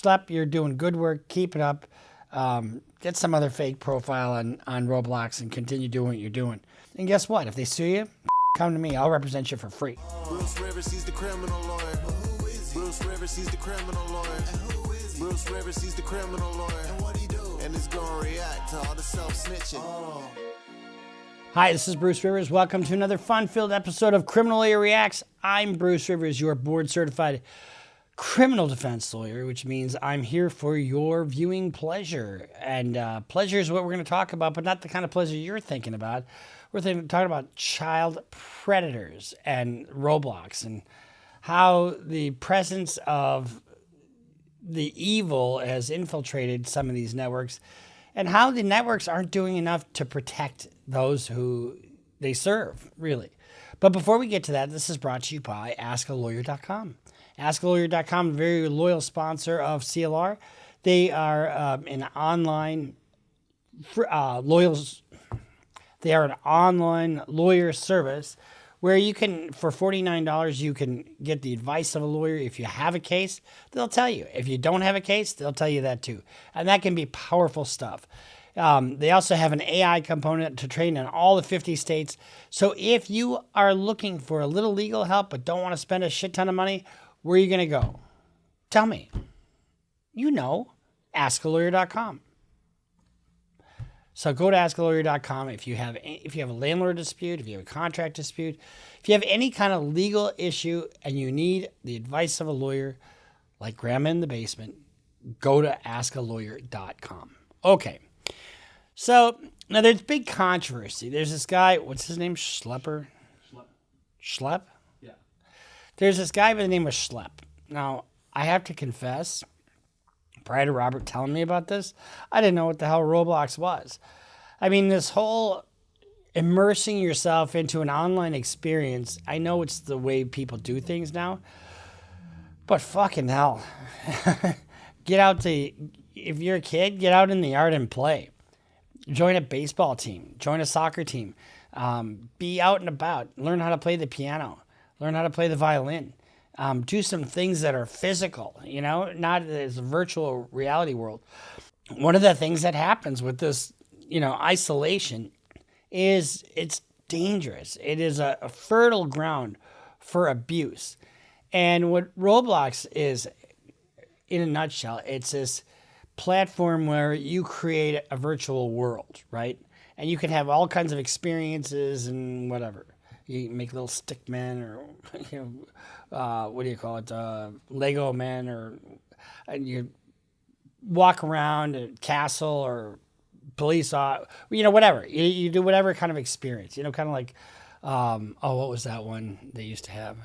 Schlep, you're doing good work. Keep it up. Get some other fake profile on Roblox and continue doing what you're doing. And guess what? If they sue you, come to me. I'll represent you for free. Bruce Rivers, he's the criminal lawyer. Bruce Rivers, he's the criminal lawyer. Bruce Rivers, he's the criminal lawyer. And what he do? And it's gonna react to all the self-snitching. Hi, this is Bruce Rivers. Welcome to another fun-filled episode of Criminal Lawyer Reacts. I'm Bruce Rivers, your board-certified criminal defense lawyer, which means I'm here for your viewing pleasure. And pleasure is what we're going to talk about, but not the kind of pleasure you're thinking about. We're talking about child predators and Roblox and how the presence of the evil has infiltrated some of these networks and how the networks aren't doing enough to protect those who they serve, really. But before we get to that, this is brought to you by AskALawyer.com. AskALawyer.com, a very loyal sponsor of CLR. They are an online They are an online lawyer service where you can, for $49, you can get the advice of a lawyer. If you have a case, they'll tell you. If you don't have a case, they'll tell you that too. And that can be powerful stuff. They also have an AI component to train in all the 50 states. So if you are looking for a little legal help but don't want to spend a shit ton of money, where are you going to go? Tell me. You know, AskALawyer.com. So go to AskALawyer.com if you have a landlord dispute, if you have a contract dispute, if you have any kind of legal issue and you need the advice of a lawyer like Grandma in the Basement, go to AskALawyer.com. Okay. So now there's big controversy. There's this guy, what's his name? Schlepper? Schlep? Yeah. There's this guy by the name of Schlep. Now, I have to confess, prior to Robert telling me about this, I didn't know what the hell Roblox was. I mean, this whole immersing yourself into an online experience, I know it's the way people do things now, but fucking hell. If you're a kid, get out in the yard and play. Join a baseball team. Join a soccer team. Be out and about. Learn how to play the piano. Learn how to play the violin. Do some things that are physical, not as a virtual reality world. One of the things that happens with this, isolation is it's dangerous. It is a fertile ground for abuse. And what Roblox is, in a nutshell, it's this platform where you create a virtual world, right? And you can have all kinds of experiences and whatever. You make little stick men or, what do you call it? Lego men, and you walk around a castle or police, whatever. You do whatever kind of experience, kind of like, what was that one they used to have?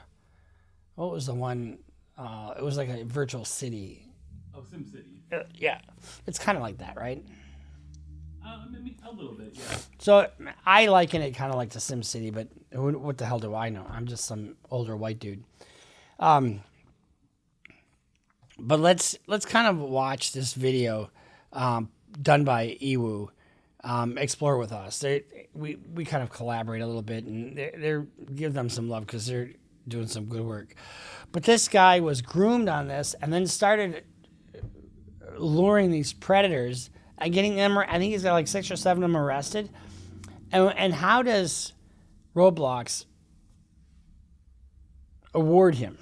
What was the one? It was like a virtual city. Oh, SimCity. Yeah, it's kind of like that, right? Maybe a little bit, yeah. So I liken it kind of like to SimCity, but what the hell do I know? I'm just some older white dude. But let's kind of watch this video done by Ewu. Explore with us. We kind of collaborate a little bit, and they're give them some love because they're doing some good work. But this guy was groomed on this, and then started luring these predators and getting them. I think he's got like 6 or 7 of them arrested. And how does Roblox award him?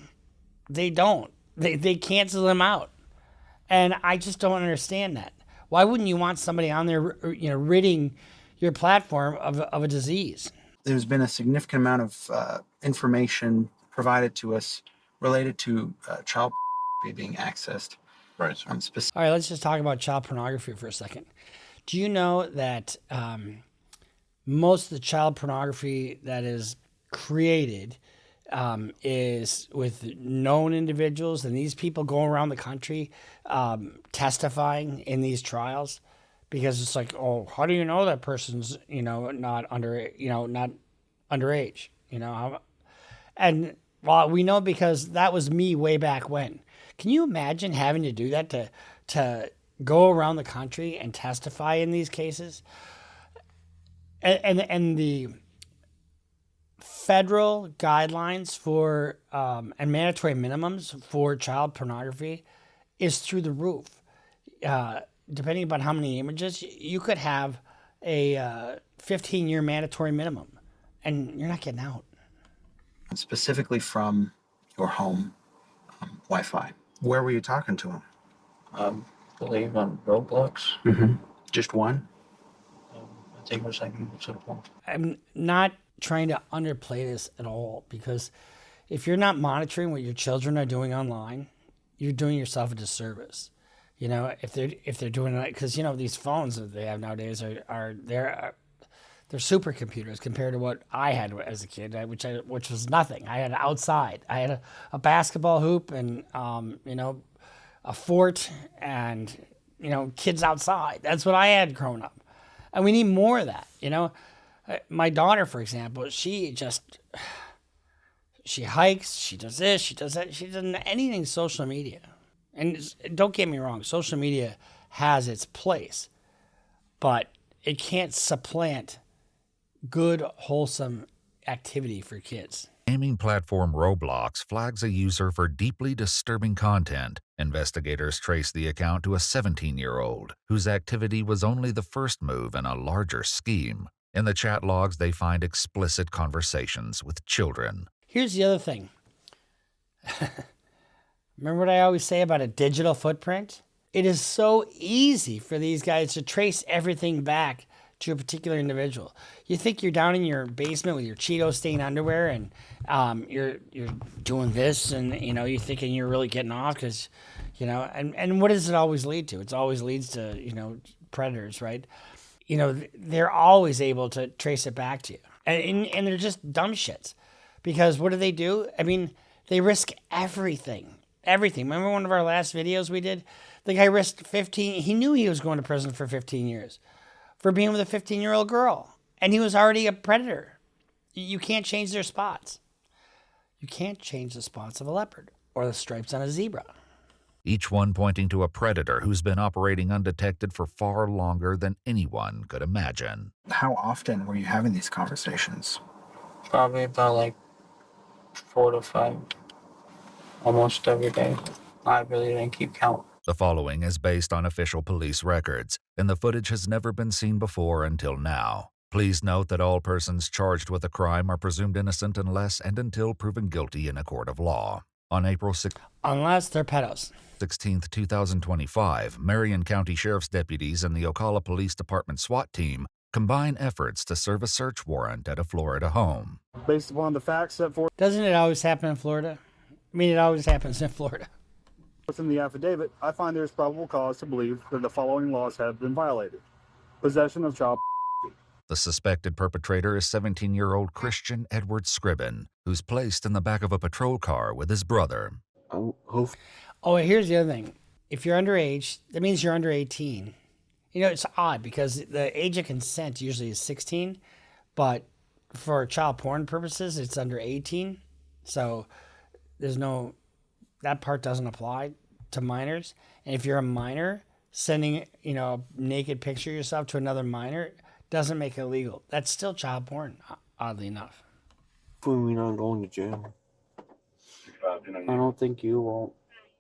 They don't. They cancel him out. And I just don't understand that. Why wouldn't you want somebody on there, ridding your platform of a disease? There's been a significant amount of information provided to us related to child being accessed. Right. All right, let's just talk about child pornography for a second. Do you know that most of the child pornography that is created is with known individuals, and these people go around the country testifying in these trials? Because it's like, oh, how do you know that person's not underage? And well, we know because that was me way back when. Can you imagine having to do that to go around the country and testify in these cases? And the federal guidelines for and mandatory minimums for child pornography is through the roof. Depending upon how many images, you could have a 15-year mandatory minimum, and you're not getting out. Specifically from your home Wi-Fi. Where were you talking to him? I believe on Roblox. Just one? I think it was like simple. I'm not trying to underplay this at all, because if you're not monitoring what your children are doing online, you're doing yourself a disservice. You know, if they're doing it, because you know these phones that they have nowadays are they're supercomputers compared to what I had as a kid, which was nothing. I had outside. I had a basketball hoop and you know, a fort and you know, kids outside. That's what I had growing up, and we need more of that. You know, my daughter, for example, she hikes, she does this, she does that, she doesn't anything social media. And don't get me wrong, social media has its place, but it can't supplant good, wholesome activity for kids. Gaming platform Roblox flags a user for deeply disturbing content. Investigators trace the account to a 17-year-old whose activity was only the first move in a larger scheme. In the chat logs, they find explicit conversations with children. Here's the other thing. Remember what I always say about a digital footprint? It is so easy for these guys to trace everything back to a particular individual. You think you're down in your basement with your Cheeto-stained underwear and you're doing this, and you know, you're thinking you're really getting off because, you know, and what does it always lead to? It always leads to, you know, predators, right? You know, they're always able to trace it back to you. And they're just dumb shits. Because what do? I mean, they risk everything. Everything. Remember one of our last videos we did? The guy risked 15, he knew he was going to prison for 15 years for being with a 15-year-old girl. And he was already a predator. You can't change their spots. You can't change the spots of a leopard or the stripes on a zebra. Each one pointing to a predator who's been operating undetected for far longer than anyone could imagine. How often were you having these conversations? Probably about like 4 to 5. Almost every day. I really didn't keep count. The following is based on official police records, and the footage has never been seen before until now. Please note that all persons charged with a crime are presumed innocent unless and until proven guilty in a court of law. On April 6th, unless they're pedos. 16th, 2025, Marion County Sheriff's deputies and the Ocala Police Department SWAT team combine efforts to serve a search warrant at a Florida home. Based upon the facts set forth Doesn't it always happen in Florida? I mean, it always happens in Florida. in the affidavit, I find there is probable cause to believe that the following laws have been violated. Possession of child. The suspected perpetrator is 17-year-old Christian Edward Scriven, who's placed in the back of a patrol car with his brother. Oh, here's the other thing. If you're underage, that means you're under 18. You know, it's odd because the age of consent usually is 16, but for child porn purposes, it's under 18. So there's no, that part doesn't apply to minors. And if you're a minor, sending, you know, a naked picture of yourself to another minor doesn't make it illegal. That's still child porn, oddly enough. We're not going to jail. I don't think you will.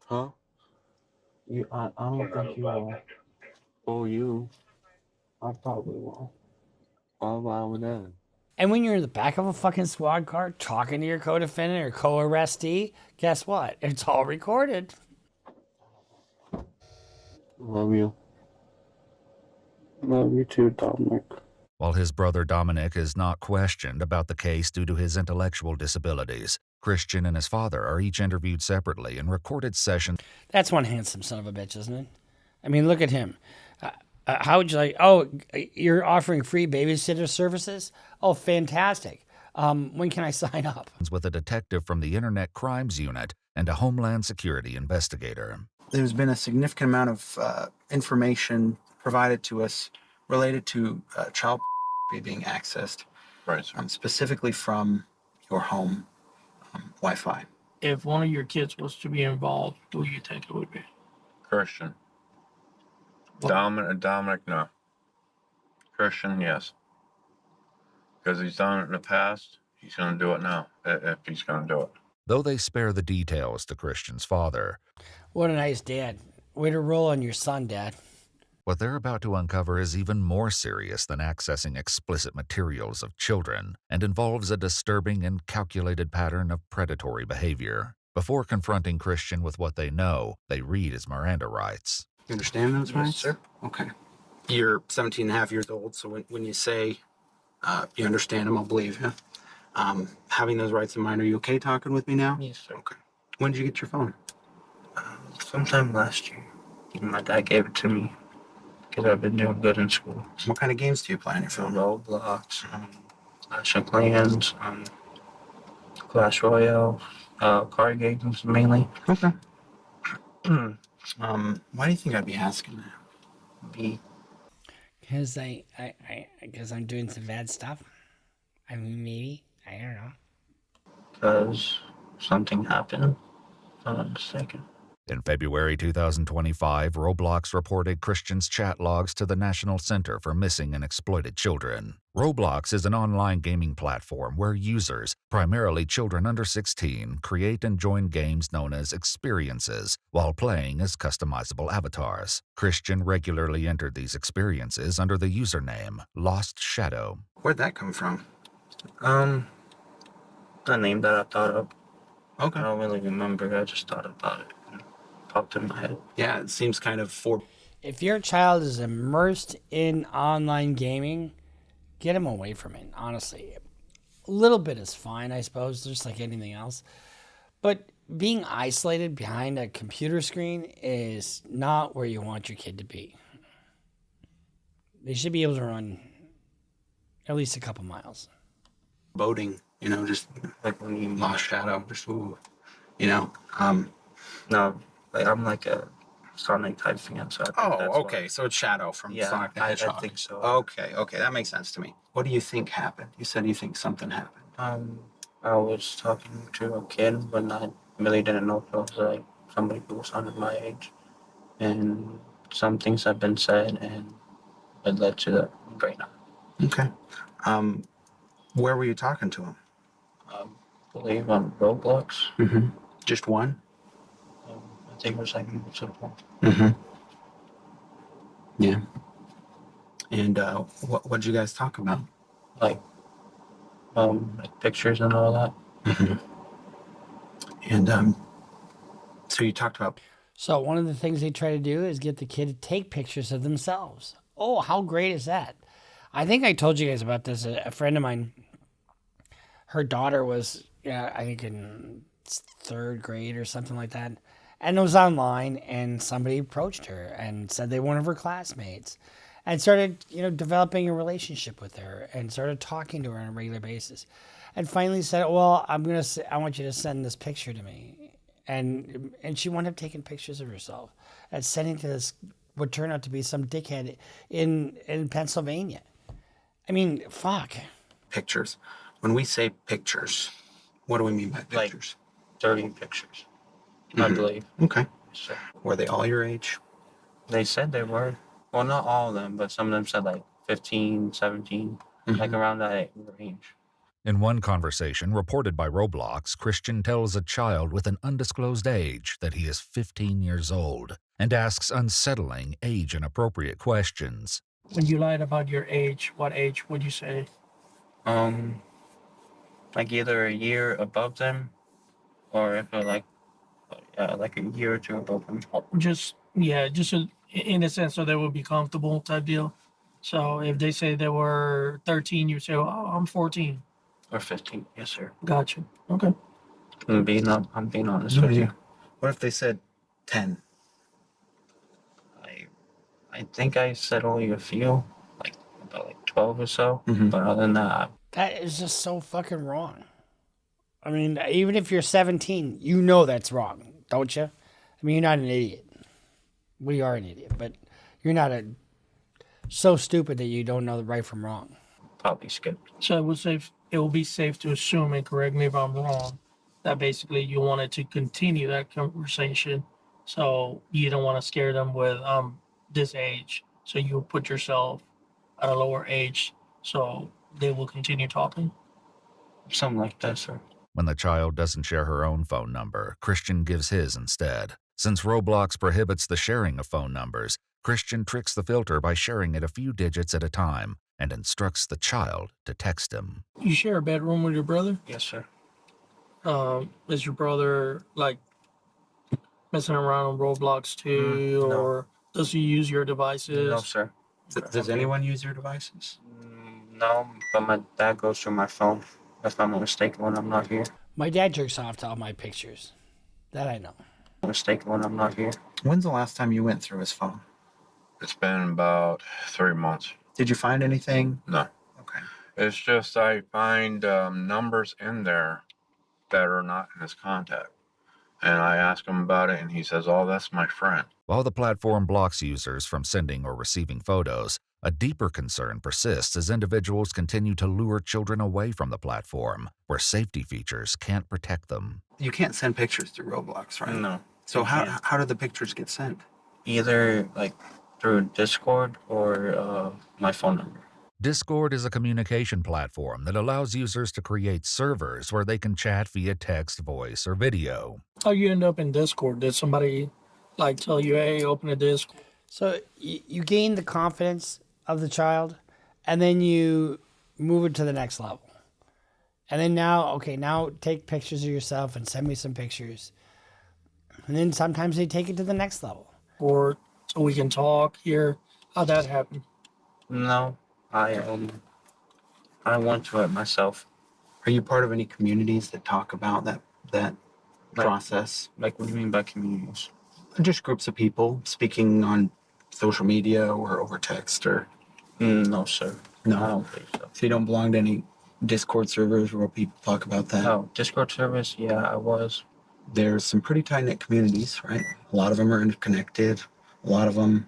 Huh? I don't think you will. Oh, you? I probably will. Why would that? And when you're in the back of a fucking squad car talking to your co-defendant or co-arrestee, guess what? It's all recorded. Love you. Love you too, Dominic. While his brother Dominic is not questioned about the case due to his intellectual disabilities, Christian and his father are each interviewed separately in recorded sessions. That's one handsome son of a bitch, isn't it? I mean, look at him. How would you like, oh, you're offering free babysitter services? Oh, fantastic. When can I sign up? With a detective from the Internet Crimes Unit and a Homeland Security investigator. There's been a significant amount of information provided to us related to child being accessed, Right, sir. specifically from your home Wi-Fi. If one of your kids was to be involved, who you think it would be? Christian. What? Dominic, no. Christian, yes. Because he's done it in the past, he's going to do it now, if he's going to do it. Though they spare the details to Christian's father. What a nice dad. Way to roll on your son, Dad. What they're about to uncover is even more serious than accessing explicit materials of children and involves a disturbing and calculated pattern of predatory behavior. Before confronting Christian with what they know, they read his Miranda rights. You understand those rights? sir. Okay. You're 17 and a half years old, so when you say you understand them, I'll believe you. Having those rights in mind, are you okay talking with me now? Yes, sir. Okay. When did you get your phone? Sometime last year. My dad gave it to me because I've been doing good in school. What kind of games do you play on your phone? Roblox, Clash of Clans, Clash Royale, card games mainly. Okay. Why do you think I'd be asking that? Because because I'm doing some bad stuff. I mean, maybe. I don't know. Because something happened, if I'm not mistaken. In February 2025, Roblox reported Christian's chat logs to the National Center for Missing and Exploited Children. Roblox is an online gaming platform where users, primarily children under 16, create and join games known as experiences while playing as customizable avatars. Christian regularly entered these experiences under the username Lost Shadow. Where'd that come from? The name that I thought of. Okay. I don't really remember. I just thought about it. Popped in my head. Yeah, it seems kind of If your child is immersed in online gaming, get him away from it, honestly. A little bit is fine, I suppose, just like anything else. But being isolated behind a computer screen is not where you want your kid to be. They should be able to run at least a couple miles. Boating, just Like when you Lost Shadow, just ooh, No, like I'm like a Sonic type fan, so I think that's okay. why. So it's Shadow from Yeah, Sonic the I Hedgehog. think so. Okay, that makes sense to me. What do you think happened? You said you think something happened. I was talking to a kid, but I really didn't know if it was like somebody who was under my age, and some things have been said, and it led to that right now. Okay. Where were you talking to him? I believe on Roblox. Mm-hmm. Just one? I think it was like multiple. Mm-hmm. Yeah. And what did you guys talk about? Like pictures and all that. Mm-hmm. And so you talked about. So one of the things they try to do is get the kid to take pictures of themselves. Oh, how great is that? I think I told you guys about this. A friend of mine, her daughter was, I think in 3rd grade or something like that. And it was online, and somebody approached her and said they were one of her classmates and started, developing a relationship with her and started talking to her on a regular basis. And finally said, well, I want you to send this picture to me. And she wound up taking pictures of herself and sending to this, what turned out to be some dickhead in Pennsylvania. I mean, fuck. Pictures. When we say pictures, what do we mean by pictures? Like 30 pictures, I believe. Okay. So Were they all your age? they said they were. Well, not all of them, but some of them said like 15, 17, like around that range. In one conversation reported by Roblox, Christian tells a child with an undisclosed age that he is 15 years old and asks unsettling, age-inappropriate questions. When you lied about your age, what age would you say? Like either a year above them, or if they're like a year or two above them. Just in a sense, so they would be comfortable type deal. So if they say they were 13, you say, "Oh, I'm 14." Or 15, yes, sir. Gotcha. Okay. I'm being honest with you. What if they said 10? I think I said only a few, like about like 12 or so. Mhm. But other than that, That is just so fucking wrong. I mean, even if you're 17, you know that's wrong, don't you? I mean, you're not an idiot. We are an idiot, but you're not so stupid that you don't know the right from wrong. probably skip. So it will be safe to assume, and correct me if I'm wrong, that basically you wanted to continue that conversation. So you don't want to scare them with this age. So you put yourself at a lower age so they will continue talking. Something like that, sir. When the child doesn't share her own phone number, Christian gives his instead. Since Roblox prohibits the sharing of phone numbers, Christian tricks the filter by sharing it a few digits at a time and instructs the child to text him. You share a bedroom with your brother? Yes, sir. Is your brother like messing around on Roblox too, No. or does he use your devices? No, sir. Does anyone use your devices? No, but my dad goes through my phone, if I'm not mistaken, when I'm not here. My dad jerks off to all my pictures. That I know. Mistaken when I'm not here. When's the last time you went through his phone? It's been about 3 months. Did you find anything? No. Okay. It's just I find numbers in there that are not in his contact. And I ask him about it, and he says, oh, that's my friend. While the platform blocks users from sending or receiving photos, a deeper concern persists as individuals continue to lure children away from the platform, where safety features can't protect them. You can't send pictures through Roblox, right? No. So you can't. how do the pictures get sent? Either like through Discord or my phone number. Discord is a communication platform that allows users to create servers where they can chat via text, voice, or video. How you end up in Discord? Did somebody like tell you, hey, open a Discord? So you gain the confidence of the child, and then you move it to the next level. And then now take pictures of yourself and send me some pictures. And then sometimes they take it to the next level. Or so we can talk here. How'd that happen? No, I went to it myself. Are you part of any communities that talk about that process? Like, what do you mean by communities? Just groups of people speaking on social media or over text or... No, sir. No. I don't think so. So you don't belong to any Discord servers where people talk about that? No, Discord service, yeah, I was. There's some pretty tight-knit communities, right? A lot of them are interconnected. A lot of them,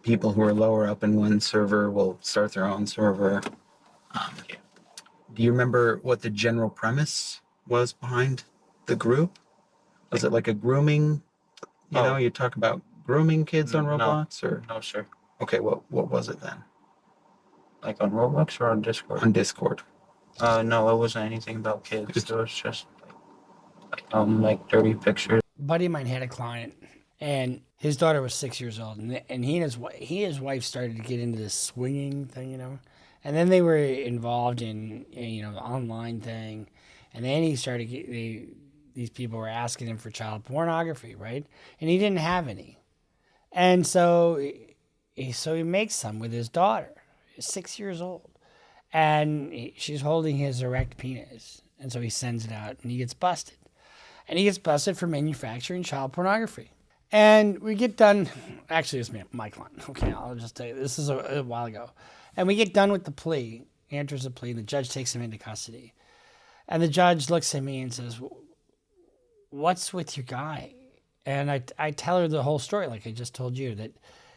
people who are lower up in one server will start their own server. Do you remember what the general premise was behind the group? Was it like a grooming? You talk about grooming kids on Roblox, or no, sir. Okay, what was it then? Like on Roblox or on Discord? On Discord. No, it wasn't anything about kids. It was just like dirty pictures. A buddy of mine had a client, and his daughter was 6 years old, and he and his wife started to get into this swinging thing, and then they were involved in the online thing, and then he started these people were asking him for child pornography, right? And he didn't have any, and so he makes some with his daughter, 6 years old, and she's holding his erect penis, and so he sends it out, and he gets busted. And he gets busted for manufacturing child pornography. And we get done, actually it's my client, okay, I'll just tell you, this is a while ago. And we get done with the plea, he enters the plea, and the judge takes him into custody. And the judge looks at me and says, what's with your guy? And I tell her the whole story, like I just told you, that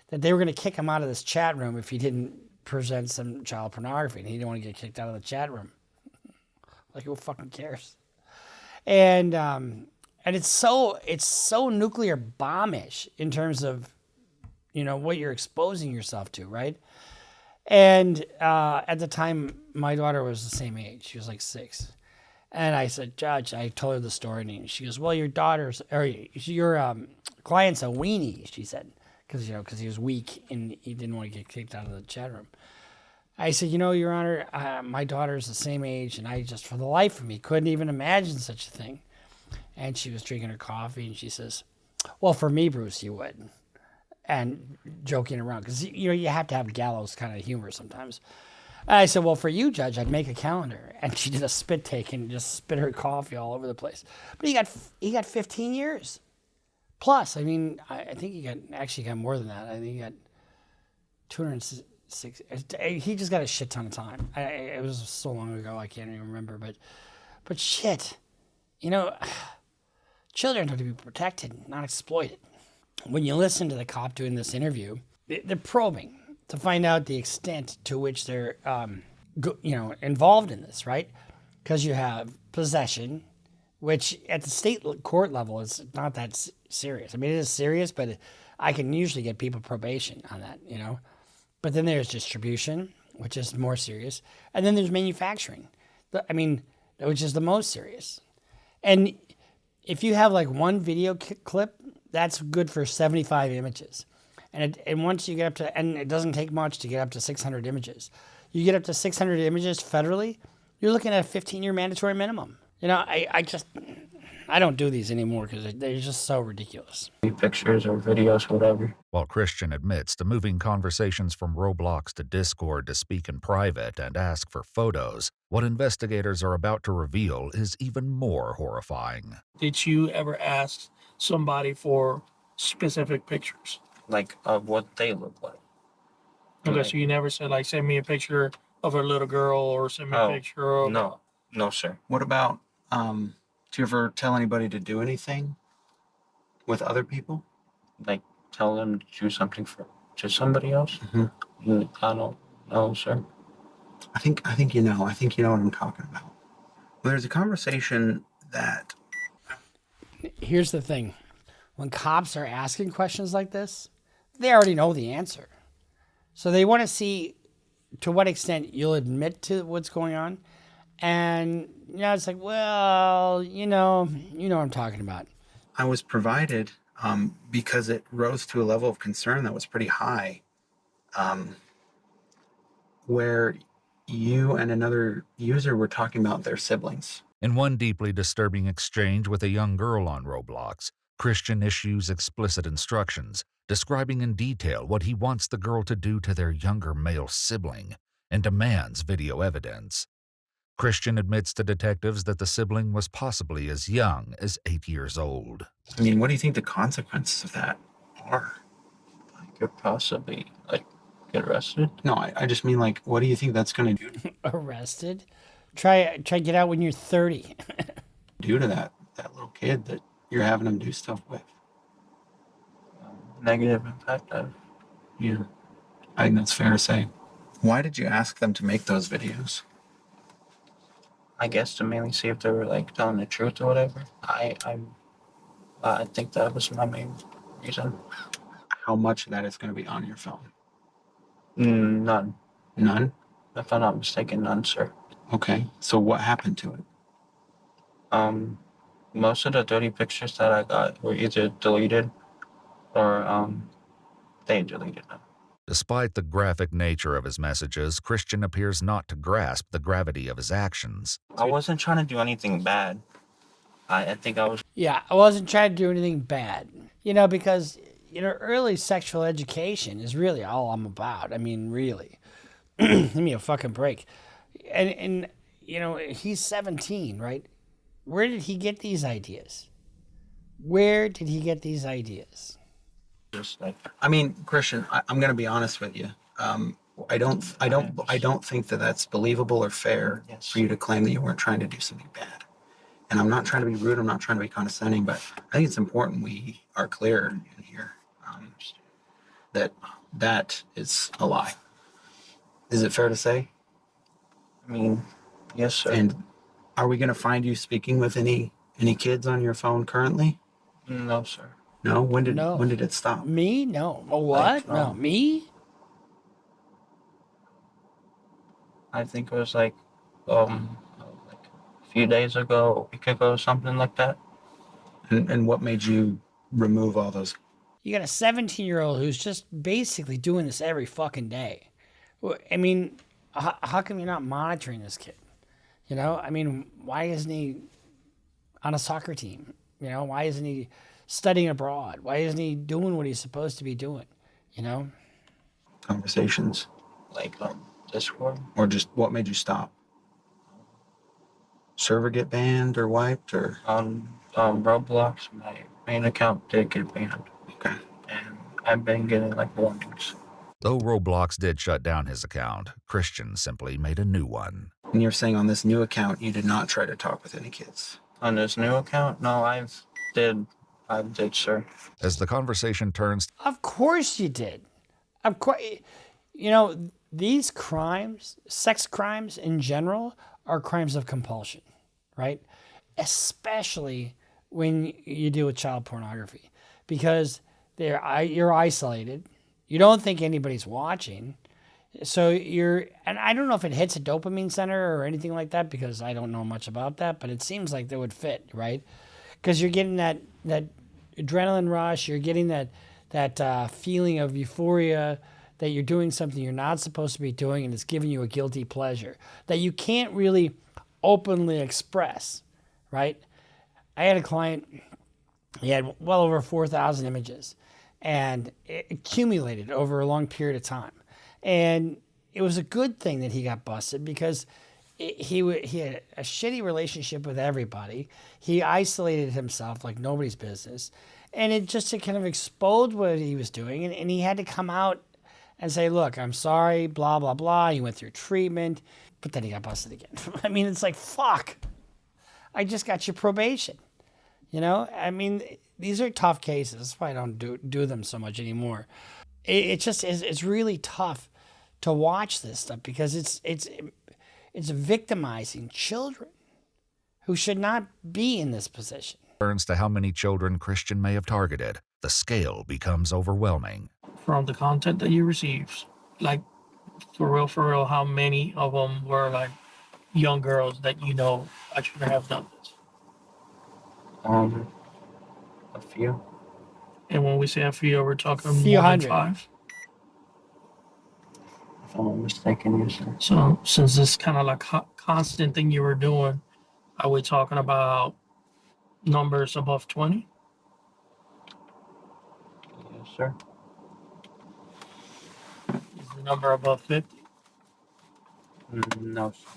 they were going to kick him out of this chat room if he didn't present some child pornography, and he didn't want to get kicked out of the chat room. Like, who fucking cares? And it's so nuclear bombish in terms of, what you're exposing yourself to, right? And at the time, my daughter was the same age. She was like 6. And I said, Judge, I told her the story, and she goes, well, your client's a weenie, she said, because he was weak and he didn't want to get kicked out of the chat room. I said, Your Honor, my daughter's the same age, and I just, for the life of me, couldn't even imagine such a thing. And she was drinking her coffee, and she says, well, for me, Bruce, you would. And joking around, because, you have to have gallows kind of humor sometimes. And I said, well, for you, Judge, I'd make a calendar. And she did a spit take and just spit her coffee all over the place. But he got 15 years. Plus, I mean, I think he got more than that. I think he got 206. He just got a shit ton of time. It was so long ago, I can't even remember. But shit, children are to be protected, not exploited. When you listen to the cop doing this interview, they're probing to find out the extent to which they're, involved in this, right? Because you have possession, which at the state court level is not that serious. I mean, it is serious, but I can usually get people probation on that, But then there's distribution, which is more serious. And then there's manufacturing, which is the most serious. And If you have like one video clip, that's good for 75 images. And once you get up to, and it doesn't take much to get up to 600 images. You get up to 600 images federally, you're looking at a 15-year mandatory minimum. You know, I don't do these anymore because they're just so ridiculous. Pictures or videos, whatever. While Christian admits to moving conversations from Roblox to Discord to speak in private and ask for photos, what investigators are about to reveal is even more horrifying. Did you ever ask somebody for specific pictures? Like of what they look like. Okay, Like, so you never said like send me a picture of a little girl or send me a picture of no, sir. What about, do you ever tell anybody to do anything with other people? Like tell them to do something to somebody else? Mm-hmm. I don't know, sir. I think you know. I think you know what I'm talking about. Well, there's a conversation that... Here's the thing. When cops are asking questions like this, they already know the answer. So they want to see to what extent you'll admit to what's going on. And, you know, it's like, well, you know what I'm talking about. I was provided because it rose to a level of concern that was pretty high, where you and another user were talking about their siblings. In one deeply disturbing exchange with a young girl on Roblox, Christian issues explicit instructions, describing in detail what he wants the girl to do to their younger male sibling, and demands video evidence. Christian admits to detectives that the sibling was possibly as young as 8 years old. I mean, what do you think the consequences of that are? I could possibly, get arrested. No, I just mean, like, what do you think that's going to do? Arrested? Try get out when you're 30. Do to that little kid that you're having him do stuff with? Negative impact. Yeah, I think that's fair to say. Why did you ask them to make those videos? I guess to mainly see if they were like telling the truth or whatever. I think that was my main reason. How much of that is going to be on your phone? None. None? If I'm not mistaken, none, sir. Okay, so what happened to it? Most of the dirty pictures that I got were either deleted or they deleted them. Despite the graphic nature of his messages, Christian appears not to grasp the gravity of his actions. I wasn't trying to do anything bad. I think I was... Yeah, I wasn't trying to do anything bad. You know, because, you know, early sexual education is really all I'm about. I mean, really. Give me a fucking break. And you know, he's 17, right? Where did he get these ideas? Where did he get these ideas? Just like... I mean, Christian, I'm going to be honest with you. I don't think that that's believable or fair for you to claim that you weren't trying to do something bad. And I'm not trying to be rude. I'm not trying to be condescending, but I think it's important we are clear in here that is a lie. Is it fair to say? I mean, yes, sir. And are we going to find you speaking with any kids on your phone currently? No, sir. No? When did it stop? Me? No. What? No. Me? I think it was like a few days ago, a week ago, something like that. And what made you remove all those? You got a 17-year-old who's just basically doing this every fucking day. I mean, how come you're not monitoring this kid? You know, I mean, why isn't he on a soccer team? You know, why isn't he studying abroad? Why isn't he doing what he's supposed to be doing? You know? Conversations. Like Discord. Or just what made you stop? Server get banned or wiped or? On Roblox, my main account did get banned. Okay. And I've been getting like warnings. Though Roblox did shut down his account, Christian simply made a new one. And you're saying on this new account, you did not try to talk with any kids? On this new account? No, I did, sir. As the conversation turns... Of course you did. Of course. You know, these crimes, sex crimes in general, are crimes of compulsion, right? Especially when you deal with child pornography. Because you're isolated. You don't think anybody's watching. So and I don't know if it hits a dopamine center or anything like that because I don't know much about that, but it seems like they would fit, right? because you're getting that adrenaline rush. You're getting that feeling of euphoria that you're doing something you're not supposed to be doing, and it's giving you a guilty pleasure that you can't really openly express, right? I had a client, he had well over 4,000 images, and it accumulated over a long period of time. And it was a good thing that he got busted because he had a shitty relationship with everybody. He isolated himself like nobody's business. And it just kind of exposed what he was doing. And he had to come out and say, look, I'm sorry, blah, blah, blah. He went through treatment, but then he got busted again. I mean, it's like, fuck, I just got your probation. You know, I mean, these are tough cases. That's why I don't do them so much anymore. It just is, it's really tough to watch this stuff because it's victimizing children who should not be in this position. Turns to how many children Christian may have targeted, the scale becomes overwhelming. From the content that you received, like for real, how many of them were like young girls that you know I shouldn't have done this? A few. And when we say a few, we're talking Few more than hundred. 5. If I'm not mistaken, yes, sir. So since this kind of like constant thing you were doing, are we talking about numbers above 20? Yes, sir. Is the number above 50? No, sir.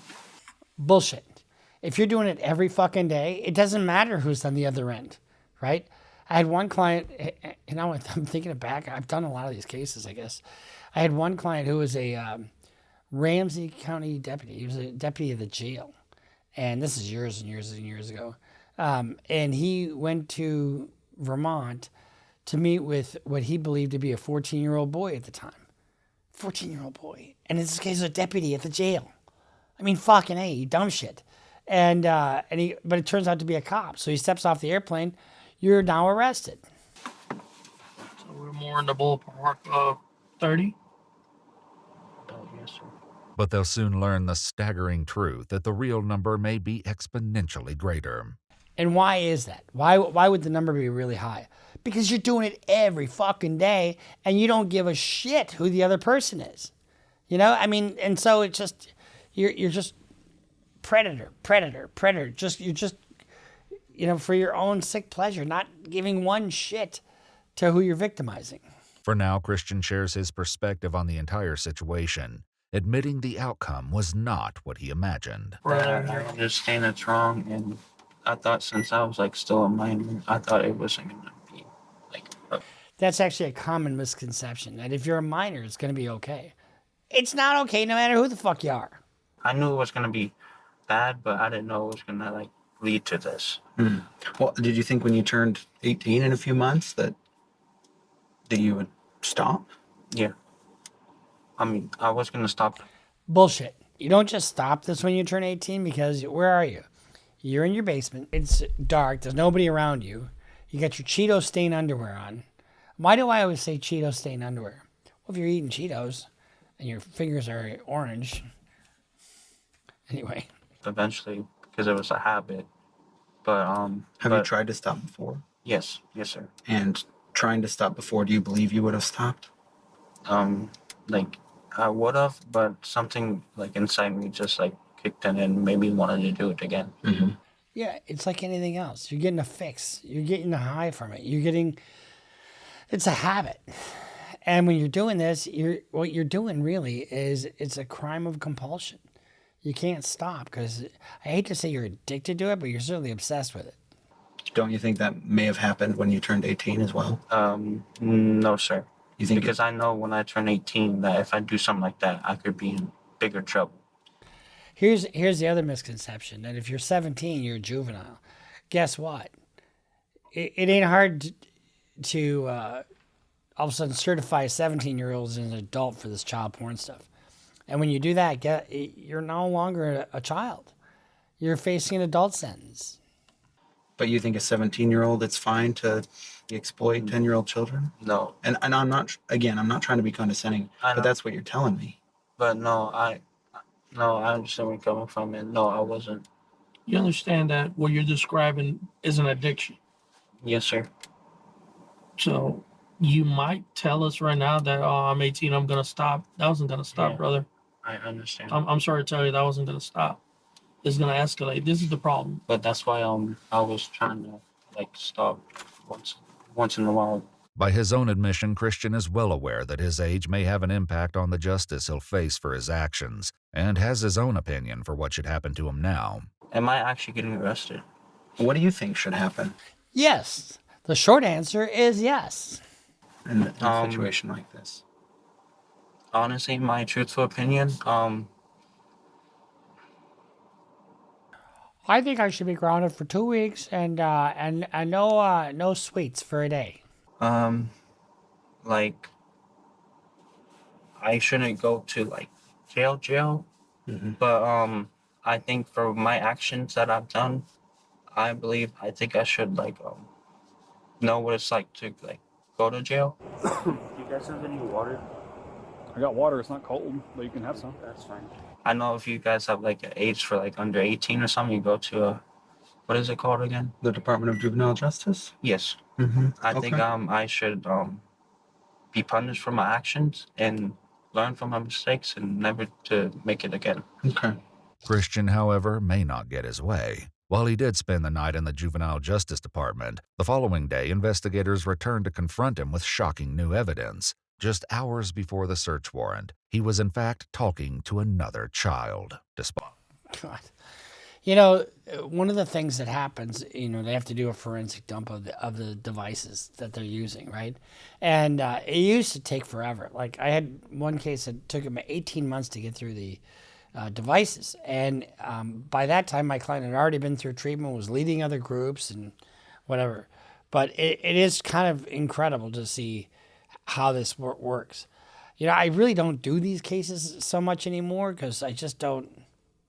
Bullshit. If you're doing it every fucking day, it doesn't matter who's on the other end, right? I had one client, and I'm thinking it back. I've done a lot of these cases, I guess. I had one client who was a Ramsey County deputy. He was a deputy of the jail. And this is years and years and years ago. And he went to Vermont to meet with what he believed to be a 14-year-old boy at the time. 14-year-old boy. And in this case, a deputy at the jail. I mean, fucking A, you dumb shit. But it turns out to be a cop. So he steps off the airplane. You're now arrested. So we're more in the ballpark of 30? Oh, yes, sir. But they'll soon learn the staggering truth that the real number may be exponentially greater. And why is that? Why would the number be really high? Because you're doing it every fucking day and you don't give a shit who the other person is. You know, I mean, and so it's just, you're just predator. You're just, you know, for your own sick pleasure, not giving one shit to who you're victimizing. For now, Christian shares his perspective on the entire situation, admitting the outcome was not what he imagined. I understand it's wrong, and I thought since I was like still a minor, I thought it wasn't gonna be like. That's actually a common misconception, that if you're a minor, it's going to be okay. It's not okay no matter who the fuck you are. I knew it was gonna be bad, but I didn't know it was gonna like lead to this. Well, did you think when you turned 18 in a few months that you would stop? Yeah. I mean, I was gonna stop. Bullshit. You don't just stop this when you turn 18 because where are you? You're in your basement. It's dark. There's nobody around you. You got your Cheeto stain underwear on. Why do I always say Cheeto stain underwear? Well, if you're eating Cheetos and your fingers are orange. Anyway. Eventually, because it was a habit. But Have you tried to stop before? Yes, sir. And trying to stop before, do you believe you would have stopped? Like I would have, but something like inside me just like kicked in and maybe wanted to do it again. Mm-hmm. Yeah, it's like anything else. You're getting a fix. You're getting a high from it. It's a habit. And when you're doing this, what you're doing really is it's a crime of compulsion. You can't stop because I hate to say you're addicted to it, but you're certainly obsessed with it. Don't you think that may have happened when you turned 18 as well? No, sir. You think because I know when I turn 18 that if I do something like that, I could be in bigger trouble. Here's the other misconception, that if you're 17, you're a juvenile. Guess what? It ain't hard to all of a sudden certify a 17-year-old as an adult for this child porn stuff. And when you do that, you're no longer a child. You're facing an adult sentence. But you think a 17-year-old, it's fine to exploit 10-year-old children? No. And I'm not trying to be condescending, but that's what you're telling me. But no, I understand where you're coming from, and no, I wasn't You understand that what you're describing is an addiction. Yes, sir. So you might tell us right now that, oh, I'm 18, I'm going to stop. That wasn't going to stop, Yeah. brother. I understand. I'm sorry to tell you that wasn't going to stop. It's going to escalate. This is the problem. But that's why I was trying to like stop once in a while. By his own admission, Christian is well aware that his age may have an impact on the justice he'll face for his actions, and has his own opinion for what should happen to him now. Am I actually getting arrested? What do you think should happen Yes. The short answer is yes. in a situation like this? Honestly, my truthful opinion, I think I should be grounded for 2 weeks and no sweets for a day. like I shouldn't go to like jail, but I think for my actions that I've done, I think I should like know what it's like to like go to jail. Do you guys have any water? I got water. It's not cold, but you can have some. That's fine. I know if you guys have like an age for like under 18 or something, you go to a, what is it called again? The Department of Juvenile Justice? Yes. Mm-hmm. I think I should be punished for my actions and learn from my mistakes and never to make it again. Okay. Christian, however, may not get his way. While he did spend the night in the Juvenile Justice Department, the following day investigators returned to confront him with shocking new evidence. Just hours before the search warrant, he was in fact talking to another child. Despite God. You know, one of the things that happens, you know, they have to do a forensic dump of the devices that they're using, right? And it used to take forever. Like I had one case that took him 18 months to get through the devices. And by that time, my client had already been through treatment, was leading other groups and whatever. But it is kind of incredible to see how this works. You know, I really don't do these cases so much anymore because I just don't.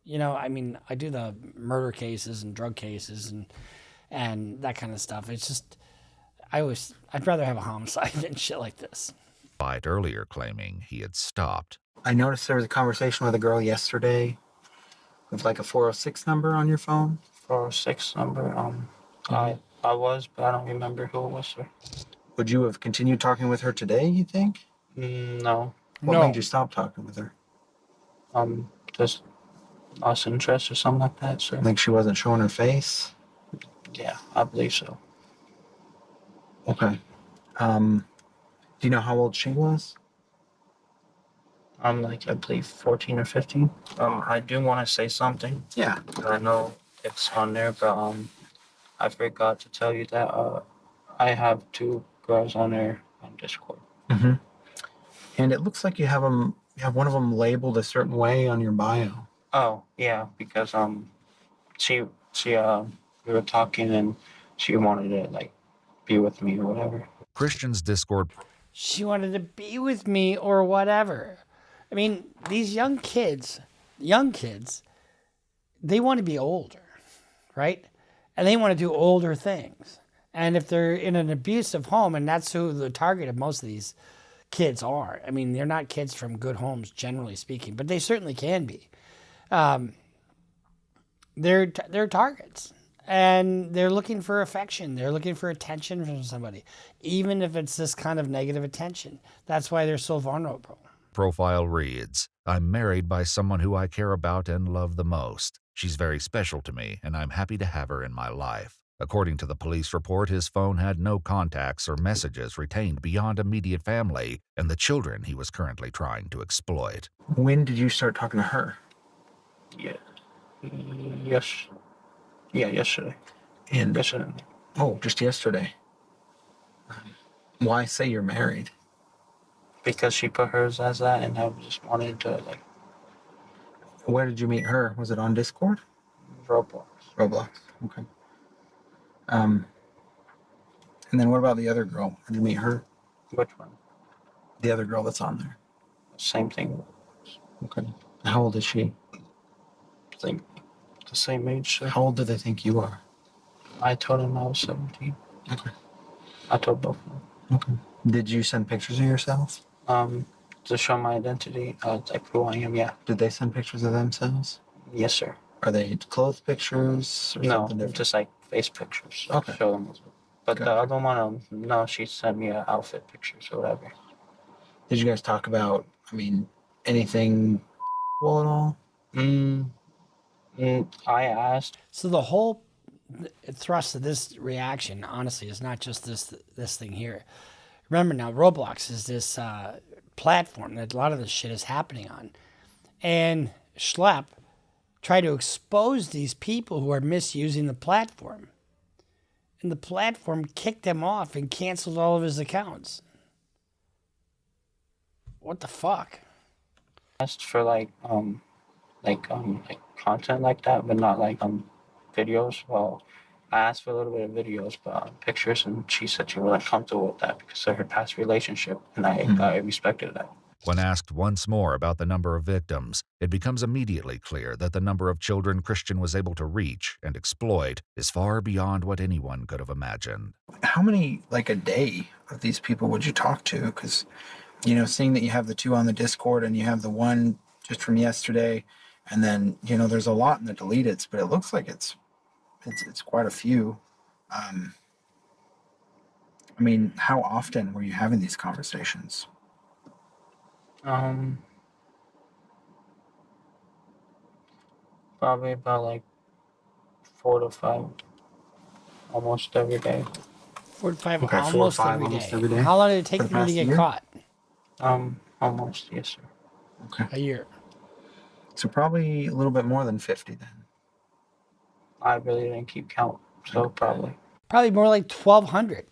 You know, I mean, I do the murder cases and drug cases and that kind of stuff. It's just, I'd rather have a homicide than shit like this. earlier claiming he had stopped. I noticed there was a conversation with a girl yesterday with like a 406 number on your phone. 406 number, I was, but I don't remember who it was, sir. Would you have continued talking with her today, you think? No. What made you stop talking with her? Just lost interest or something like that, sir. Like she wasn't showing her face? Yeah, I believe so. Okay. Do you know how old she was? I'm like, I believe 14 or 15. I do want to say something. Yeah. I know it's on there, but I forgot to tell you that I have 2 girls on there on Discord. Mm-hmm. And it looks like you have them. You have one of them labeled a certain way on your bio. Oh yeah, because she we were talking and she wanted to like be with me or whatever. Christian's Discord. She wanted to be with me or whatever. I mean, these young kids, they want to be older, right? And they want to do older things. And if they're in an abusive home, and that's who the target of most of these kids are. I mean, they're not kids from good homes, generally speaking, but they certainly can be. They're targets, and they're looking for affection. They're looking for attention from somebody, even if it's this kind of negative attention. That's why they're so vulnerable. Profile reads, I'm married by someone who I care about and love the most. She's very special to me, and I'm happy to have her in my life. According to the police report, his phone had no contacts or messages retained beyond immediate family and the children he was currently trying to exploit. When did you start talking to her? Yesterday. And Yesterday. oh, just yesterday. Why say you're married? Because she put hers as that, and I just wanted to like. Where did you meet her? Was it on Discord? Roblox. Roblox. Okay. And then what about the other girl? Did you meet her? Which one? The other girl that's on there. Same thing. Okay. How old is she? I think the same age. So How old do they think you are? I told him I was 17. Okay. I told both of them. Okay. Did you send pictures of yourself? To show my identity, like who I am. Yeah. Did they send pictures of themselves? Yes, sir. Are they clothes pictures or No, something different? just like face pictures. Okay. Show them. But the Gotcha. other one, no, she sent me outfit pictures or whatever. Did you guys talk about, anything at all? I asked. So the whole thrust of this reaction, honestly, is not just this thing here. Remember now, Roblox is this platform that a lot of this shit is happening on. And Schlep tried to expose these people who are misusing the platform. And the platform kicked him off and canceled all of his accounts. What the fuck? Asked for like content like that, but not like videos. Well, I asked for a little bit of videos, but pictures, and she said she wasn't comfortable with that because of her past relationship, and I respected that. When asked once more about the number of victims, it becomes immediately clear that the number of children Christian was able to reach and exploit is far beyond what anyone could have imagined. How many, like, a day of these people would you talk to? Because, seeing that you have the 2 on the Discord and you have the 1 just from yesterday, and then, there's a lot in the deleteds, but it looks like it's quite a few. How often were you having these conversations? Probably about like 4 to 5, almost every day. 4 to 5, Okay, 4 or almost 5 every almost day. every day? How long did it take For you the to past get year? caught? Almost, yes, sir. Okay. A year. So probably a little bit more than 50 then. I really didn't keep count, so probably. Probably more like 1,200.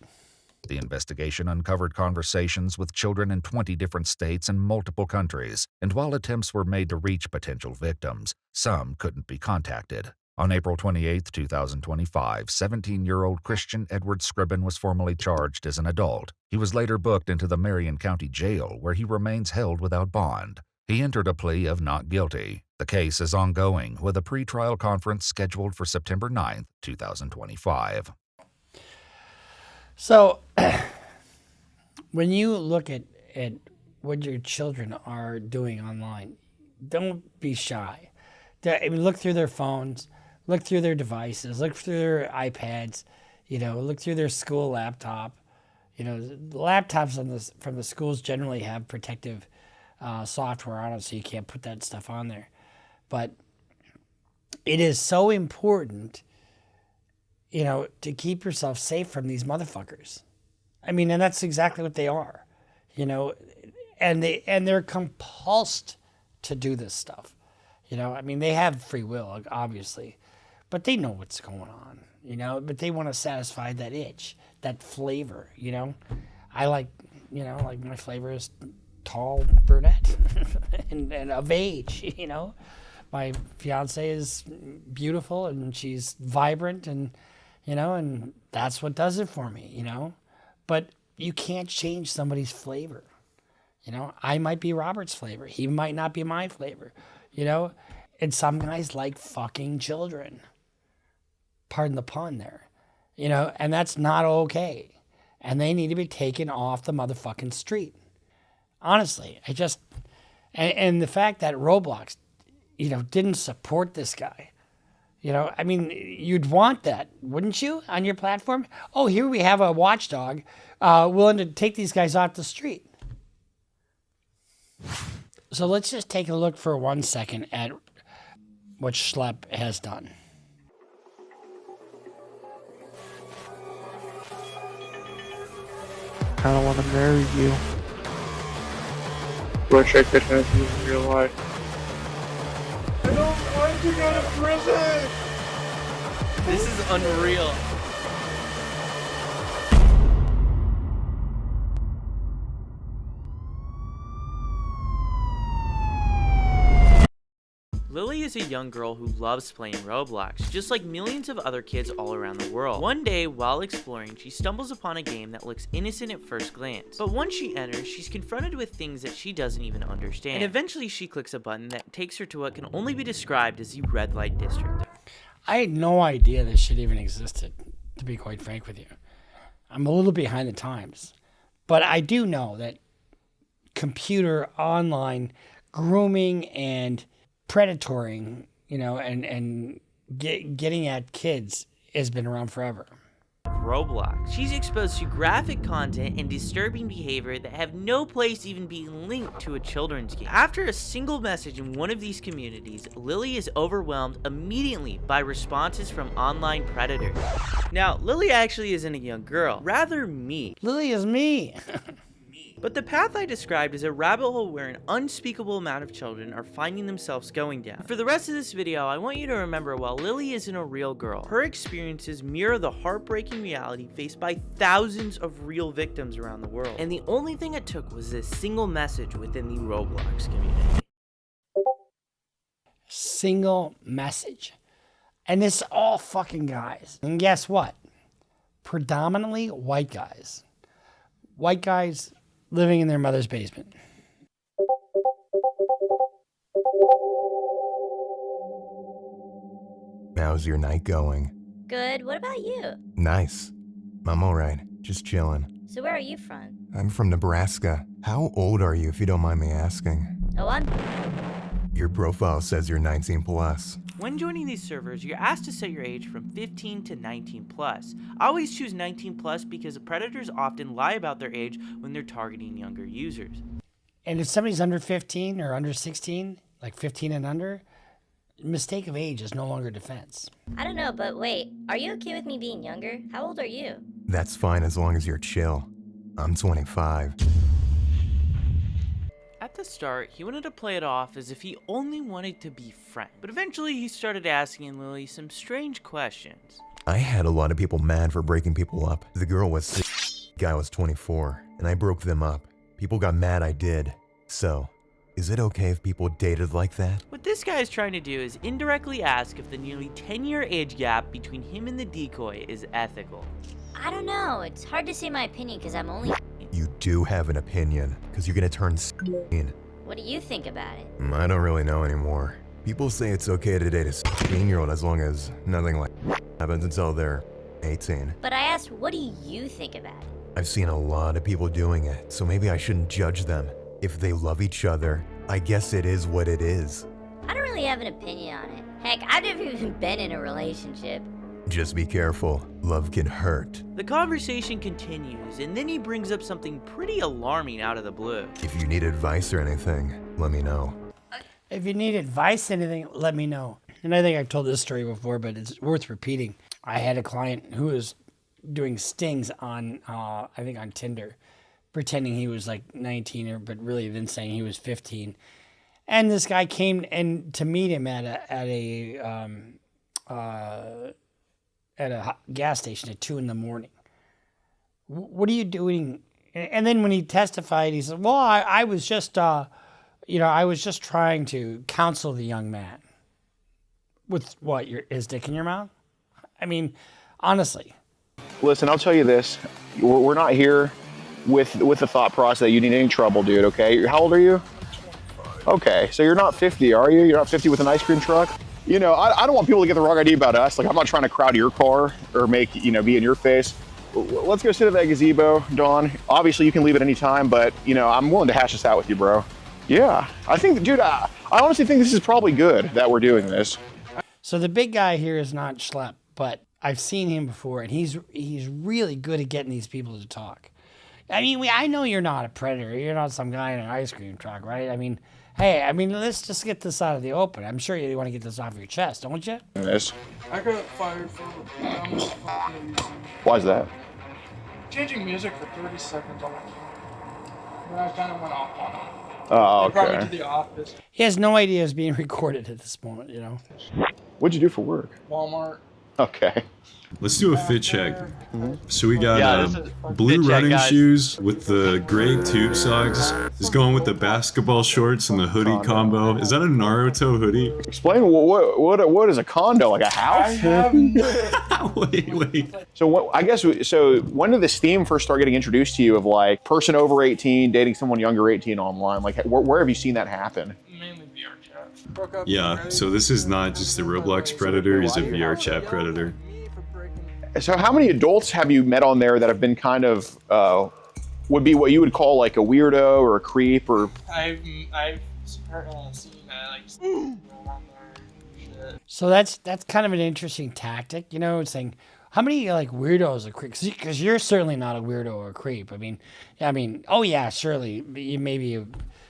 The investigation uncovered conversations with children in 20 different states and multiple countries, and while attempts were made to reach potential victims, some couldn't be contacted. On April 28, 2025, 17-year-old Christian Edward Scribbin was formally charged as an adult. He was later booked into the Marion County Jail, where he remains held without bond. He entered a plea of not guilty. The case is ongoing, with a pretrial conference scheduled for September 9, 2025. So, when you look at what your children are doing online, don't be shy. Look through their phones, look through their devices, look through their iPads, look through their school laptop. The laptops from the schools generally have protective software on it, so you can't put that stuff on there. But it is so important, to keep yourself safe from these motherfuckers. And that's exactly what they are, and they're compulsed to do this stuff. They have free will, obviously, but they know what's going on, but they want to satisfy that itch, that flavor, I like my flavor is tall brunette and of age, My fiance is beautiful and she's vibrant and that's what does it for me, But you can't change somebody's flavor. I might be Robert's flavor. He might not be my flavor, And some guys like fucking children. Pardon the pun there. And that's not okay. And they need to be taken off the motherfucking street. Honestly, and the fact that Roblox, didn't support this guy. You'd want that, wouldn't you, on your platform? Oh, here we have a watchdog willing to take these guys off the street. So let's just take a look for 1 second at what Schlep has done. I don't want to marry you. Wish I could have you in real life. I don't want to go to prison! This is unreal. Lily is a young girl who loves playing Roblox, just like millions of other kids all around the world. One day, while exploring, she stumbles upon a game that looks innocent at first glance. But once she enters, she's confronted with things that she doesn't even understand. And eventually she clicks a button that takes her to what can only be described as the red light district. I had no idea this shit even existed, to be quite frank with you. I'm a little behind the times. But I do know that computer, online, grooming, and predatory you know, and getting at kids has been around forever. Roblox. She's exposed to graphic content and disturbing behavior that have no place even being linked to a children's game. After a single message in one of these communities, Lily is overwhelmed immediately by responses from online predators. Now, Lily actually isn't a young girl, rather me. Lily is me. But the path I described is a rabbit hole where an unspeakable amount of children are finding themselves going down. For the rest of this video, I want you to remember while Lily isn't a real girl, her experiences mirror the heartbreaking reality faced by thousands of real victims around the world. And the only thing it took was this single message within the Roblox community. Single message. And it's all fucking guys. And guess what? Predominantly white guys. White guys living in their mother's basement. How's your night going? Good. What about you? Nice. I'm alright. Just chilling. So where are you from? I'm from Nebraska. How old are you, if you don't mind me asking? Oh, I'm... Your profile says you're 19 plus. When joining these servers, you're asked to set your age from 15 to 19 plus. I always choose 19 plus because the predators often lie about their age when they're targeting younger users. And if somebody's under 15 or under 16, like 15 and under, mistake of age is no longer defense. I don't know, but wait, are you okay with me being younger? How old are you? That's fine as long as you're chill. I'm 25. At the start, he wanted to play it off as if he only wanted to be friends, but eventually he started asking Lily some strange questions. I had a lot of people mad for breaking people up. The girl was 6, the guy was 24, and I broke them up. People got mad I did. So, is it okay if people dated like that? What this guy is trying to do is indirectly ask if the nearly 10-year age gap between him and the Decoy is ethical. I don't know. It's hard to say my opinion because I'm only... You do have an opinion, because you're gonna turn 16. What do you think about it? I don't really know anymore. People say it's okay to date a 16-year-old as long as nothing like happens until they're 18. But I asked, what do you think about it? I've seen a lot of people doing it, so maybe I shouldn't judge them. If they love each other, I guess it is what it is. I don't really have an opinion on it. Heck, I've never even been in a relationship. Just be careful. Love can hurt. The conversation continues, and then he brings up something pretty alarming out of the blue. If you need advice or anything, let me know. If you need advice, anything, let me know. And I think I've told this story before, but it's worth repeating. I had a client who was doing stings on, I think on Tinder, pretending he was like 19, but really then saying he was 15. And this guy came and to meet him at a gas station at 2 a.m. What are you doing? And then when he testified, he said, well, I was just, I was just trying to counsel the young man. With what, his dick in your mouth? I mean, honestly. Listen, I'll tell you this. We're not here with the thought process that you need any trouble, dude, okay? How old are you? Okay, so you're not 50, are you? You're not 50 with an ice cream truck? You know, I don't want people to get the wrong idea about us. Like, I'm not trying to crowd your car or make, be in your face. Let's go sit at that gazebo, Dawn. Obviously, you can leave at any time, but, I'm willing to hash this out with you, bro. Yeah, I think, dude, I honestly think this is probably good that we're doing this. So the big guy here is not Schlep, but I've seen him before, and he's really good at getting these people to talk. I mean, I know you're not a predator. You're not some guy in an ice cream truck, right? I mean, hey, let's just get this out of the open. I'm sure you want to get this off your chest, don't you? Yes. I got fired for Why's that? changing music for 30 seconds on my phone. Then I kind of went off on him. Oh, They brought me okay. to the office. He has no idea it's being recorded at this moment, What'd you do for work? Walmart. Okay. Let's do a fit check. So we got Yeah, this is a blue fit check, running guys. shoes with the gray tube socks. Is going with the basketball shorts and the hoodie combo. Is that a Naruto hoodie? Explain what is a condo? Like a house? Wait. So when did this theme first start getting introduced to you of like person over 18 dating someone younger 18 online? Like where have you seen that happen? Mainly VR chat. Yeah, so this is not just a Roblox predator, he's a VR chat predator. So how many adults have you met on there that have been kind of would be what you would call like a weirdo or a creep or? I've seen like on there. Shit. So that's kind of an interesting tactic, you know, saying how many like weirdos are creeps? Because you're certainly not a weirdo or a creep. I mean, oh yeah, surely you maybe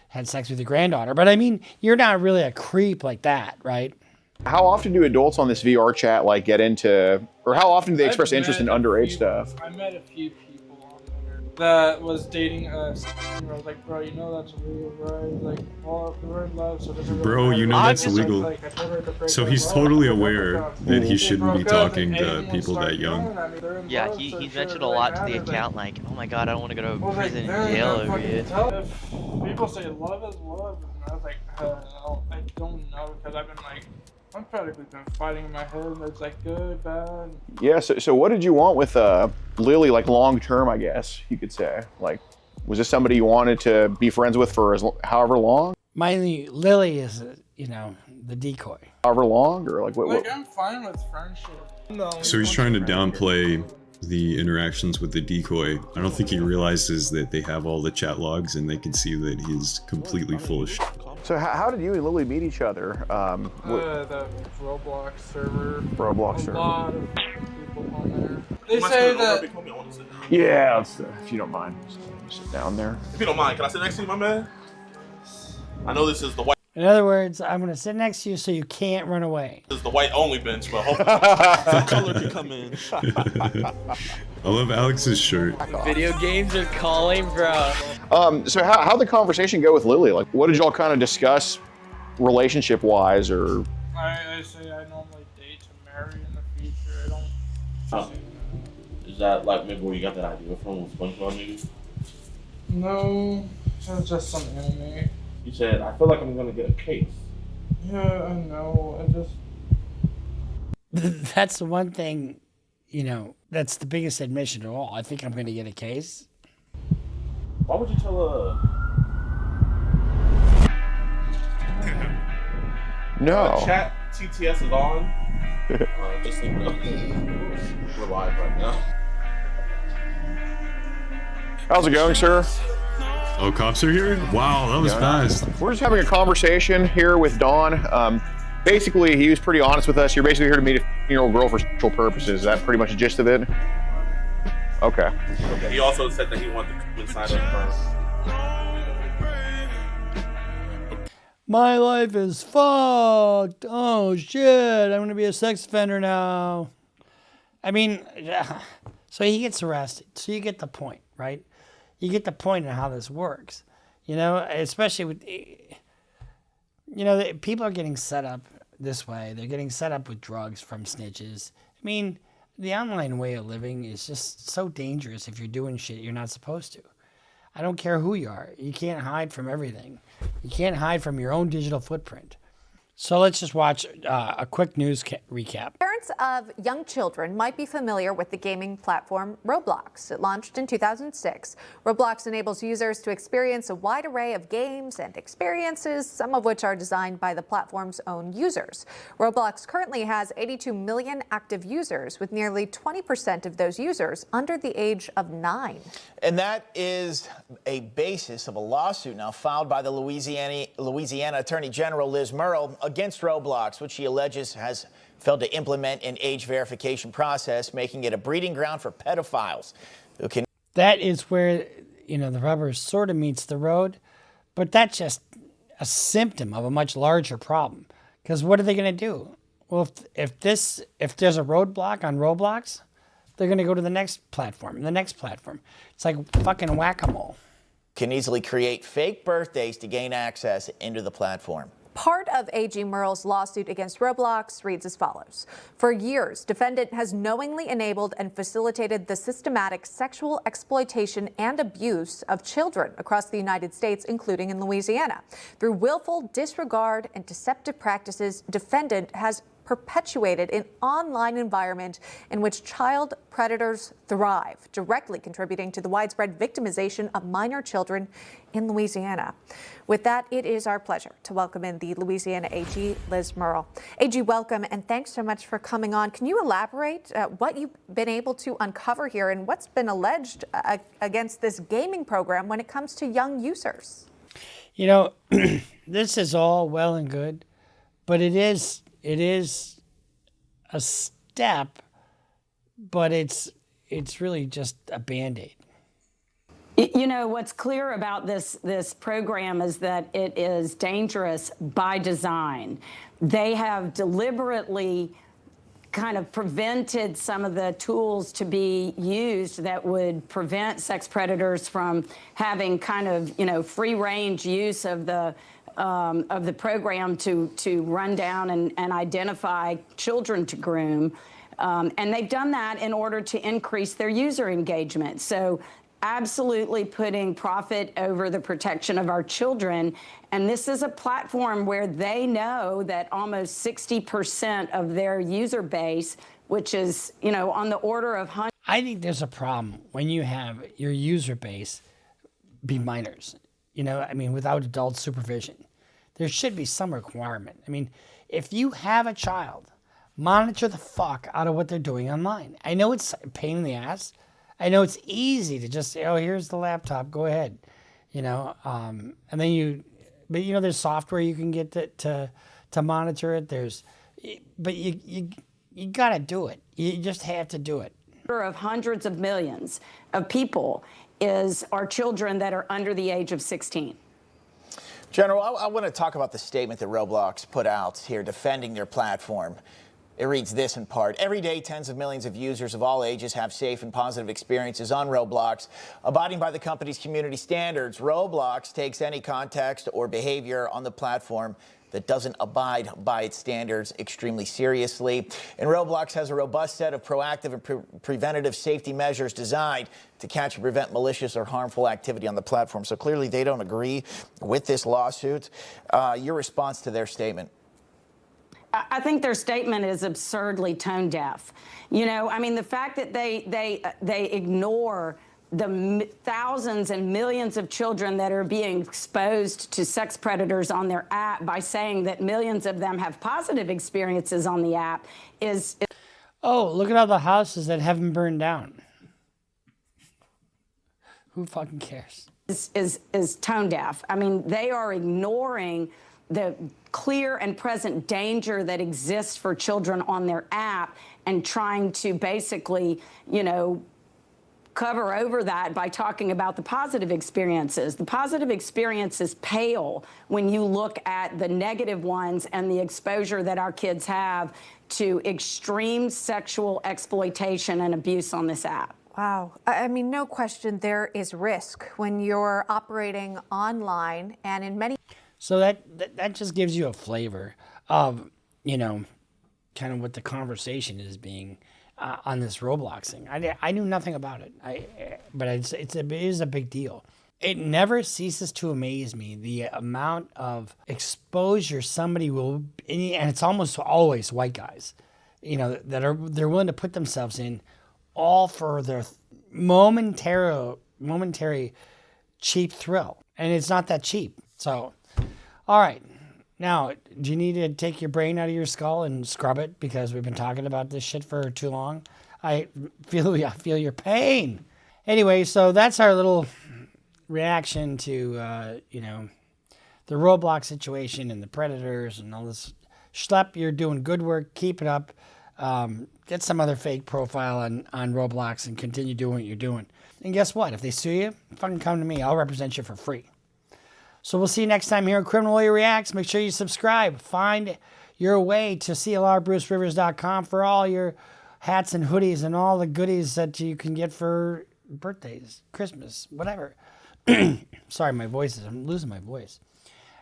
had sex with your granddaughter, but I mean, you're not really a creep like that, right? How often do adults on this VR chat like get into, or how often do they express interest in underage stuff? I met a few people on there that was dating us. I was like, bro, you know that's illegal, right? Like, well, we're in love, so it doesn't Bro, really you know matter. that's illegal. I told her to break So up. he's Well, totally we broke aware up. that he We shouldn't be broke up, talking and to anyone people that started young. going, I mean, they're in Yeah, love, he's so mentioned shit a lot to the really matters. account, like, oh my god, I don't want to go to Well, like, prison they're and jail gonna over fucking you. tell if people say love is love, and I was like, I don't know, because I've been like, I've practically been fighting in my head. It's like good, bad. Yeah, so what did you want with Lily, like long term, I guess you could say? Like, was this somebody you wanted to be friends with for however long? Lily is, you know, the decoy. However long, or like what? Like, I'm fine with friendship. No. So he's trying to downplay the interactions with the decoy. I don't think he realizes that they have all the chat logs and they can see that he's completely full of shit. So how did you and Lily meet each other? The Roblox server. Roblox a server. lot of people on there. They say that. Yeah, if you don't mind, just sit down there. If you don't mind, can I sit next to you, my man? I know this is the white. In other words, I'm going to sit next to you so you can't run away. This is the white only bench, but hopefully some color can come in. I love Alex's shirt. Video games are calling, bro. So how'd the conversation go with Lily? Like, what did y'all kind of discuss relationship-wise, or? I say I normally date to marry in the future. I don't. Is that like maybe where you got that idea from? SpongeBob maybe? No, it's just some anime. You said, I feel like I'm gonna get a case. Yeah, I know. I just. That's the one thing, you know, that's the biggest admission of all. I think I'm going to get a case. Why would you tell No. Chat TTS is on. Just so you know, we're live right now. How's it going, sir? Oh, cops are here? Wow, that was fast. We're just having a conversation here with Don. Basically, he was pretty honest with us. You're basically here to meet a 15-year-old girl for sexual purposes. Is that pretty much the gist of it? Okay. He also said that he wanted to come inside us first. My life is fucked. Oh shit, I'm going to be a sex offender now. I mean, so he gets arrested. So you get the point, right? You get the point of how this works, you know, especially with, you know, people are getting set up this way. They're getting set up with drugs from snitches. I mean, the online way of living is just so dangerous if you're doing shit you're not supposed to. I don't care who you are. You can't hide from everything. You can't hide from your own digital footprint. So let's just watch a quick news recap. Parents of young children might be familiar with the gaming platform Roblox. It launched in 2006. Roblox enables users to experience a wide array of games and experiences, some of which are designed by the platform's own users. Roblox currently has 82 million active users, with nearly 20% of those users under the age of 9. And that is a basis of a lawsuit now filed by the Louisiana Attorney General Liz Murrill against Roblox, which she alleges has failed to implement an age verification process, making it a breeding ground for pedophiles who can. That is where, you know, the rubber sort of meets the road, but that's just a symptom of a much larger problem. Because what are they going to do? Well, if there's a roadblock on Roblox, they're going to go to the next platform, the next platform. It's like fucking whack-a-mole. Can easily create fake birthdays to gain access into the platform. Part of AG Murrell's lawsuit against Roblox reads as follows. For years, defendant has knowingly enabled and facilitated the systematic sexual exploitation and abuse of children across the United States, including in Louisiana. Through willful disregard and deceptive practices, defendant has perpetuated an online environment in which child predators thrive, directly contributing to the widespread victimization of minor children in Louisiana. With that, it is our pleasure to welcome in the Louisiana AG, Liz Murrill. AG, welcome, and thanks so much for coming on. Can you elaborate what you've been able to uncover here and what's been alleged against this gaming program when it comes to young users? You know, this is all well and good, but it is It is a step, but it's really just a Band-Aid. You know, what's clear about this program is that it is dangerous by design. They have deliberately kind of prevented some of the tools to be used that would prevent sex predators from having kind of, you know, free range use of the program to run down and identify children to groom. And they've done that in order to increase their user engagement. So absolutely putting profit over the protection of our children. And this is a platform where they know that almost 60% of their user base, which is, you know, on the order of hundreds. I think there's a problem when you have your user base be minors, you know, I mean, without adult supervision. There should be some requirement. I mean, if you have a child, monitor the fuck out of what they're doing online. I know it's a pain in the ass. I know it's easy to just say, oh, here's the laptop, go ahead, you know, and then but you know, there's software you can get to monitor it. But you got to do it. You just have to do it. Of hundreds of millions of people is our children that are under the age of 16. General, I want to talk about the statement that Roblox put out here defending their platform. It reads this in part: every day, tens of millions of users of all ages have safe and positive experiences on Roblox. Abiding by the company's community standards, Roblox takes any context or behavior on the platform that doesn't abide by its standards extremely seriously. And Roblox has a robust set of proactive and preventative safety measures designed to catch and prevent malicious or harmful activity on the platform. So clearly they don't agree with this lawsuit. Your response to their statement? I think their statement is absurdly tone deaf. You know, I mean, the fact that they ignore the thousands and millions of children that are being exposed to sex predators on their app by saying that millions of them have positive experiences on the app is... Oh, look at all the houses that haven't burned down. Who fucking cares? Is tone deaf. I mean, they are ignoring the clear and present danger that exists for children on their app and trying to basically, you know, cover over that by talking about the positive experiences. The positive experiences pale when you look at the negative ones and the exposure that our kids have to extreme sexual exploitation and abuse on this app. Wow. I mean, no question there is risk when you're operating online, and in many... So that just gives you a flavor of, you know, kind of what the conversation is being on this Roblox thing. I knew nothing about it, but it is a big deal. It never ceases to amaze me the amount of exposure somebody will, and it's almost always white guys, you know, they're willing to put themselves in, all for their momentary cheap thrill, and it's not that cheap. So, all right. Now, do you need to take your brain out of your skull and scrub it because we've been talking about this shit for too long? I feel your pain. Anyway, so that's our little reaction to, you know, the Roblox situation and the predators and all this. Schlep, you're doing good work. Keep it up. Get some other fake profile on Roblox and continue doing what you're doing. And guess what? If they sue you, fucking come to me. I'll represent you for free. So we'll see you next time here on Criminal Lawyer Reacts. Make sure you subscribe. Find your way to CLRBruceRivers.com for all your hats and hoodies and all the goodies that you can get for birthdays, Christmas, whatever. Sorry, I'm losing my voice.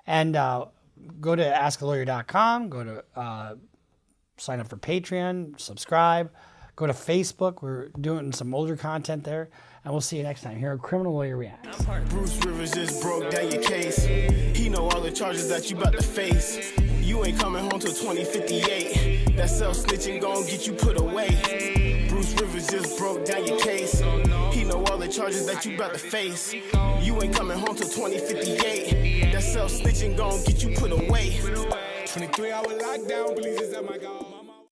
And go to AskALawyer.com. Go to sign up for Patreon. Subscribe. Go to Facebook. We're doing some older content there. And we'll see you next time here on Criminal Lawyer Reacts. Bruce Rivers just broke down your case. He know all the charges that you about to face. You ain't coming home till 2058. That self-snitching gon' get you put away. Bruce Rivers just broke down your case. He know all the charges that you about to face. You ain't coming home till 2058. That self-snitching gon' get you put away. 23-hour lockdown, please, is that my God?